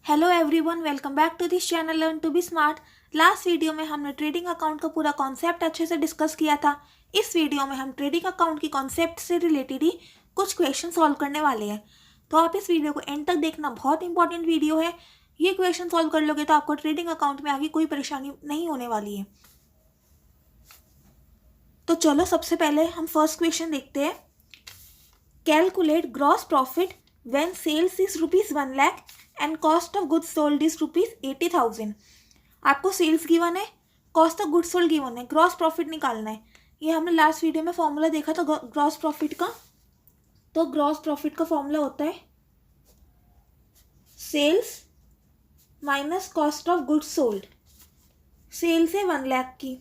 Hello everyone, welcome back to this channel learn to be smart. Last video में हमने trading account का पूरा concept अच्छे से डिस्कस किया था। इस वीडियो में हम ट्रेडिंग अकाउंट की कॉन्सेप्ट से रिलेटेड ही कुछ क्वेश्चन सॉल्व करने वाले हैं। तो आप इस वीडियो को एंड तक देखना, बहुत इंपॉर्टेंट वीडियो है। ये क्वेश्चन सॉल्व कर लोगे तो आपको ट्रेडिंग अकाउंट में आगे कोई परेशानी नहीं होने वाली है। तो चलो सबसे पहले हम फर्स्ट क्वेश्चन देखते हैं। Calculate gross profit when sales is ₹1 lakh and cost of goods sold is ₹80,000। आपको सेल्स गिवन है, cost of goods sold given है, ग्रॉस प्रॉफिट निकालना है। ये हमने लास्ट वीडियो में फॉर्मूला देखा था ग्रॉस प्रॉफिट का। तो ग्रॉस प्रॉफिट का फॉर्मूला होता है sales minus cost of goods sold. Sales है 1 लाख की,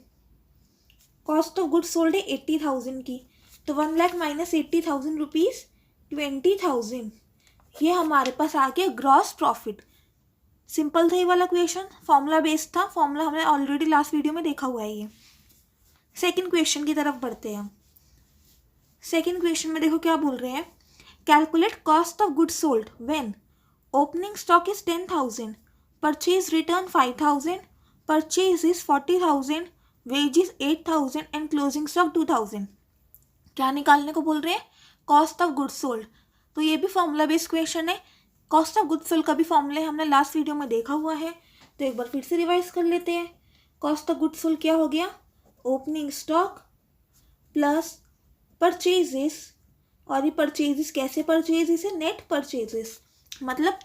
कॉस्ट ऑफ गुड्स सोल्ड है 80,000 की। तो 1 लाख माइनस 80,000 रुपीज़ 20,000। ये हमारे पास आ गया ग्रॉस प्रॉफिट। सिंपल था ये वाला क्वेश्चन, फॉर्मूला बेस्ड था। फॉर्मूला हमने ऑलरेडी लास्ट वीडियो में देखा हुआ है। ये सेकंड क्वेश्चन की तरफ बढ़ते हैं। सेकंड क्वेश्चन में देखो क्या बोल रहे हैं। Calculate cost of goods sold when opening stock is 10,000, purchase return 5,000, purchase is 40,000, wages 8,000 and closing stock 2,000। क्या निकालने को बोल रहे हैं? Cost of goods sold. तो ये भी फॉर्मूला बेस्ड क्वेश्चन है। कॉस्ट ऑफ गुड्स सोल्ड का भी फॉर्मूला हमने लास्ट वीडियो में देखा हुआ है, तो एक बार फिर से रिवाइज कर लेते हैं। कॉस्ट ऑफ गुड्स सोल्ड क्या हो गया? Opening stock plus purchases. और ये परचेजेस कैसे परचेजेस है? नेट परचेजेस, मतलब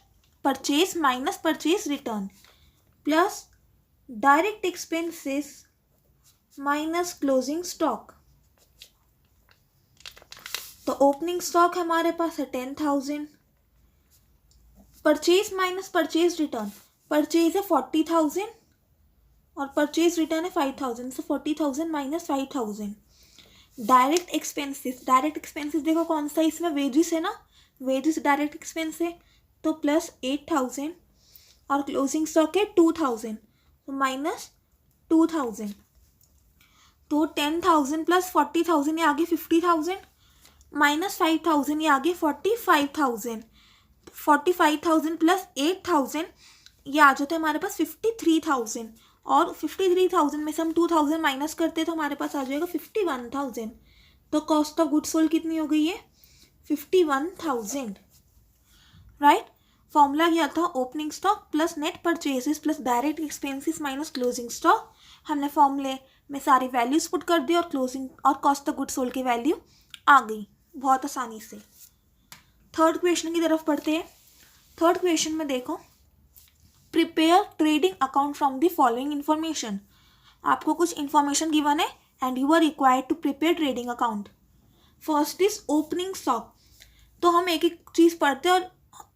purchase minus purchase return, plus direct expenses minus closing stock. तो ओपनिंग स्टॉक हमारे पास है 10,000, purchase minus purchase return. Purchase है 40,000 और परचेज रिटर्न है 5,000, सो 40,000 minus 5,000। Direct expenses, direct expenses देखो कौन सा, इसमें वेजेस है ना, वेजेस डायरेक्ट एक्सपेंस है, तो प्लस 8,000 और क्लोजिंग स्टॉक है 2,000, तो माइनस 2,000। तो 10,000 प्लस 40,000 ये आगे 50,000, माइनस 5,000 ये आगे 45,000। 45,000 प्लस 8,000 ये आ जाता है हमारे पास 53,000। और 53,000 में से हम 2,000 माइनस करते हैं तो हमारे पास आ जाएगा 51,000। तो कॉस्ट ऑफ गुड्स सोल्ड कितनी हो गई है? 51,000। राइट। फॉर्मूला क्या था? Opening stock plus net purchases plus direct expenses minus closing stock. हमने फॉर्मूले में सारी वैल्यूज पुट कर दी और क्लोजिंग और कॉस्ट ऑफ गुड्स सोल्ड की वैल्यू आ गई बहुत आसानी से। थर्ड क्वेश्चन की तरफ पढ़ते हैं। थर्ड क्वेश्चन में देखो, prepare trading account from the following information. आपको कुछ इन्फॉर्मेशन गिवन है and you are required to prepare trading account. First is opening stock. तो हम एक एक चीज़ पढ़ते हैं और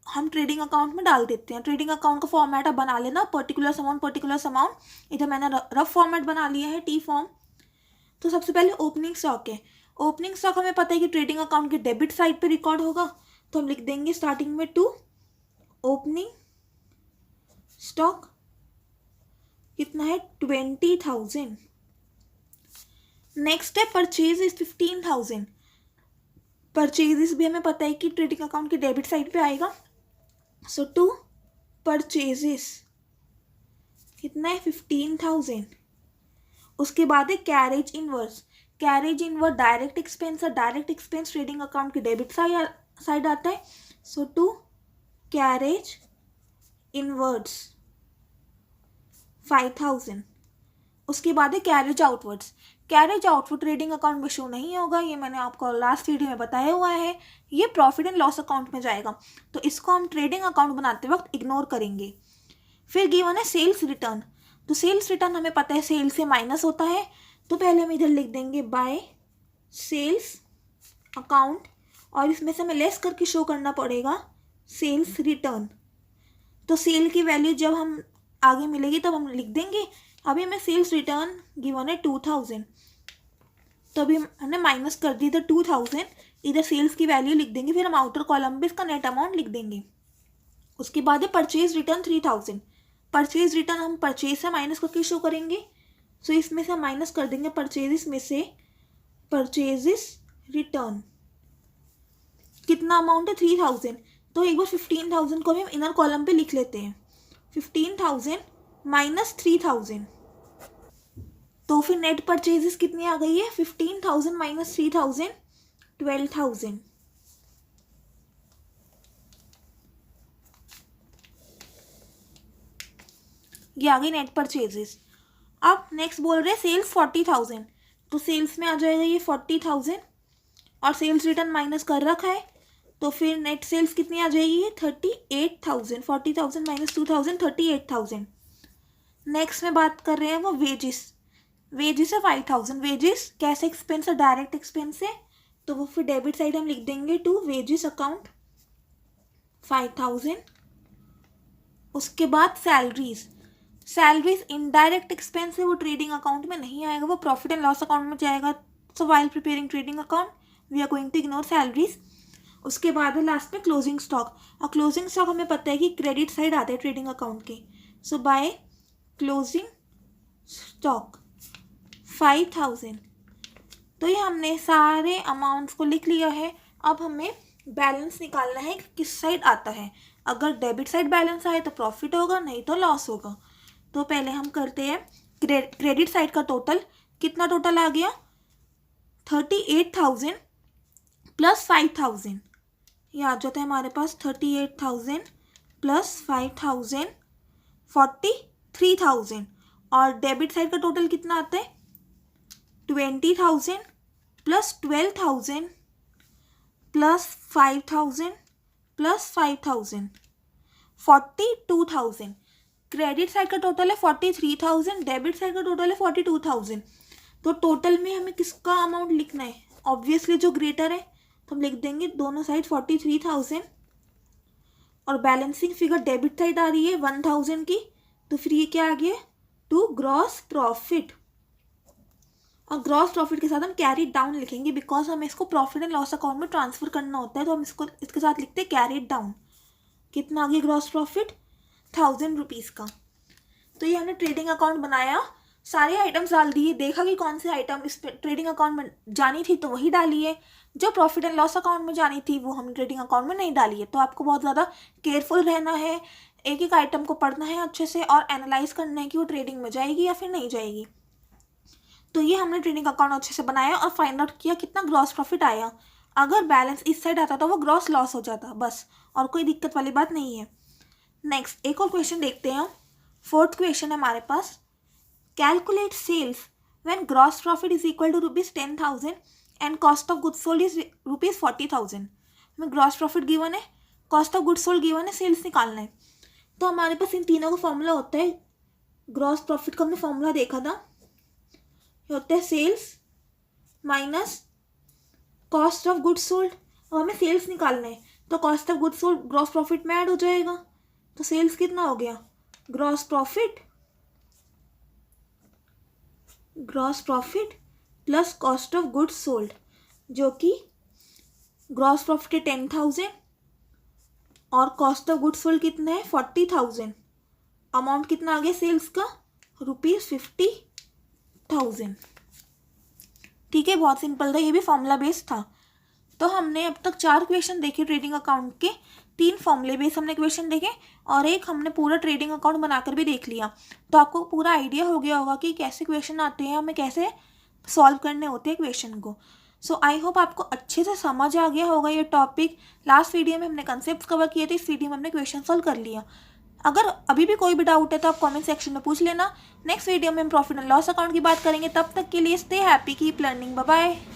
हम ट्रेडिंग अकाउंट में डाल देते हैं। ट्रेडिंग अकाउंट का फॉर्मेट आप बना लेना, पर्टिकुलर अमाउंट। इधर मैंने रफ फॉर्मेट बना लिया है, टी फॉर्म। तो सबसे पहले ओपनिंग स्टॉक है। ओपनिंग स्टॉक हमें पता है कि ट्रेडिंग अकाउंट के डेबिट साइड पे रिकॉर्ड होगा, तो हम लिख देंगे स्टार्टिंग में 2 ओपनिंग स्टॉक। कितना है? 20,000। नेक्स्ट है परचेज इज 15,000। परचेजेस भी हमें पता है कि ट्रेडिंग अकाउंट के डेबिट साइड पे आएगा, सो 2 परचेजेस कितना है? 15,000। उसके बाद है carriage inverse. Carriage inverse direct expense है, डायरेक्ट एक्सपेंस ट्रेडिंग अकाउंट के डेबिट साइड आता है, सो 2 कैरेज इनवर्ड्स 5,000। उसके बाद है carriage outwards. Carriage outward trading account में शो नहीं होगा, ये मैंने आपको लास्ट वीडियो में बताया हुआ है। ये प्रॉफिट एंड लॉस अकाउंट में जाएगा, तो इसको हम ट्रेडिंग अकाउंट बनाते वक्त इग्नोर करेंगे। फिर गिवन है सेल्स रिटर्न। तो सेल्स रिटर्न हमें पता है सेल्स से माइनस होता है, तो पहले हम इधर लिख देंगे बाय सेल्स अकाउंट, और इसमें से हमें लेस करके शो करना पड़ेगा सेल्स रिटर्न। तो सेल की वैल्यू जब हम आगे मिलेगी तब हम लिख देंगे। अभी हमें सेल्स रिटर्न गिवन है 2,000, तो अभी हमने माइनस कर दी इधर 2,000, इधर सेल्स की वैल्यू लिख देंगे। फिर हम आउटर कॉलम में इसका नेट अमाउंट लिख देंगे। उसके बाद है परचेज रिटर्न 3,000। परचेज रिटर्न हम परचेज से माइनस करके शो करेंगे, सो इसमें से हम माइनस कर देंगे परचेजेस में से परचेजेस रिटर्न। कितना अमाउंट है? 3,000। तो एक बार 15,000 को भी हम इनर कॉलम पे लिख लेते हैं। 15,000 माइनस 3,000, तो फिर नेट परचेजेस कितनी आ गई है? 15,000 माइनस 3,000, 12,000। ये आ गई नेट परचेजेस। अब नेक्स्ट बोल रहे हैं सेल्स 40,000, तो सेल्स में आ जाएगा ये 40,000 और सेल्स रिटर्न माइनस कर रखा है, तो फिर नेट सेल्स कितनी आ जाएगी? ये 38,000। 40,000 माइनस 2,000, 38,000। नेक्स्ट में बात कर रहे हैं वो वेजिस। वेजिस है 5,000। वेजिस कैसे एक्सपेंस है? डायरेक्ट एक्सपेंस है, तो वो फिर डेबिट साइड हम लिख देंगे टू वेजिस अकाउंट 5,000। उसके बाद सैलरीज। सैलरीज इनडायरेक्ट एक्सपेंस है, वो ट्रेडिंग अकाउंट में नहीं आएगा, वो प्रॉफिट एंड लॉस अकाउंट में जाएगा। So while preparing trading account we are going to ignore salaries. उसके बाद है लास्ट में क्लोजिंग स्टॉक, और क्लोजिंग स्टॉक हमें पता है कि क्रेडिट साइड आते हैं ट्रेडिंग अकाउंट के। सो बाय क्लोजिंग स्टॉक 5,000। तो ये हमने सारे अमाउंट्स को लिख लिया है। अब हमें बैलेंस निकालना है कि किस साइड आता है। अगर डेबिट साइड बैलेंस आए तो प्रॉफिट होगा, नहीं तो लॉस होगा। तो पहले हम करते हैं क्रेडिट साइड का टोटल। कितना टोटल आ गया? 38,000 प्लस 5,000, ये आ जाता है हमारे पास 38,000 प्लस 5,000, 43,000। और डेबिट साइड का टोटल कितना आता है? 20,000 plus 12,000 plus 5,000 plus 5,000, 42,000। Credit side का टोटल है 43,000, डेबिट साइड का टोटल है 42,000। तो टोटल में हमें किसका अमाउंट लिखना है? ऑब्वियसली जो ग्रेटर है, तो हम लिख देंगे दोनों साइड 43,000। और बैलेंसिंग फिगर डेबिट साइड आ रही है 1,000 की, तो फिर ये क्या आ गया? To gross profit. और ग्रॉस प्रॉफिट के साथ हम कैरी डाउन लिखेंगे, बिकॉज हमें इसको प्रॉफिट एंड लॉस अकाउंट में ट्रांसफर करना होता है, तो हम इसको इसके साथ लिखते हैं कैरी डाउन। कितना आ गया ग्रॉस प्रॉफिट? 1,000 रुपीज़ का। तो ये हमने ट्रेडिंग अकाउंट बनाया, सारे आइटम्स डाल दिए, देखा कि कौन से आइटम इस ट्रेडिंग अकाउंट में जानी थी तो वही डाली है, जो प्रॉफिट एंड लॉस अकाउंट में जानी थी वो हमने ट्रेडिंग अकाउंट में नहीं डाली है। तो आपको बहुत ज़्यादा केयरफुल रहना है, एक एक आइटम को पढ़ना है अच्छे से और एनालाइज करना है कि वो ट्रेडिंग में जाएगी या फिर नहीं जाएगी। तो ये हमने ट्रेडिंग अकाउंट अच्छे से बनाया और फाइंड आउट किया कितना ग्रॉस प्रॉफिट आया। अगर बैलेंस इस साइड आता तो वो ग्रॉस लॉस हो जाता बस, और कोई दिक्कत वाली बात नहीं है। नेक्स्ट एक और क्वेश्चन देखते हैं। 4th क्वेश्चन है हमारे पास। Calculate sales when gross profit is equal to ₹10,000 and cost of goods sold is ₹40,000। हमें ग्रॉस प्रॉफिट गिवन है, cost of goods sold given है, सेल्स निकालना है। तो हमारे पास इन तीनों का फॉर्मूला होता है। ग्रॉस प्रॉफिट का हमने फॉर्मूला देखा था, ये होता है sales minus cost of goods sold. और हमें सेल्स निकालना है, तो cost of goods sold gross profit में ऐड हो जाएगा। तो सेल्स कितना हो गया? Gross profit plus cost of goods sold, जो कि ग्रॉस प्रॉफिट है 10,000 और कॉस्ट ऑफ गुड्स सोल्ड कितना है? 40,000। अमाउंट कितना आ गया सेल्स का? ₹50,000। ठीक है, बहुत सिंपल था, ये भी फॉर्मूला बेस्ड था। तो हमने अब तक 4 क्वेश्चन देखे ट्रेडिंग अकाउंट के, 3 फॉर्मूले बेस्ड हमने क्वेश्चन देखे और एक हमने पूरा ट्रेडिंग अकाउंट बनाकर भी देख लिया। तो आपको पूरा आइडिया हो गया होगा कि कैसे क्वेश्चन आते हैं, हमें कैसे सॉल्व करने होते हैं क्वेश्चन को। सो आई होप आपको अच्छे से समझ आ गया होगा ये टॉपिक। लास्ट वीडियो में हमने कंसेप्ट कवर किए थे, इस वीडियो में हमने क्वेश्चन सॉल्व कर लिया। अगर अभी भी कोई भी डाउट है तो आप कमेंट सेक्शन में पूछ लेना। नेक्स्ट वीडियो में हम प्रॉफिट एंड लॉस अकाउंट की बात करेंगे। तब तक के लिए stay happy, keep learning, bye bye.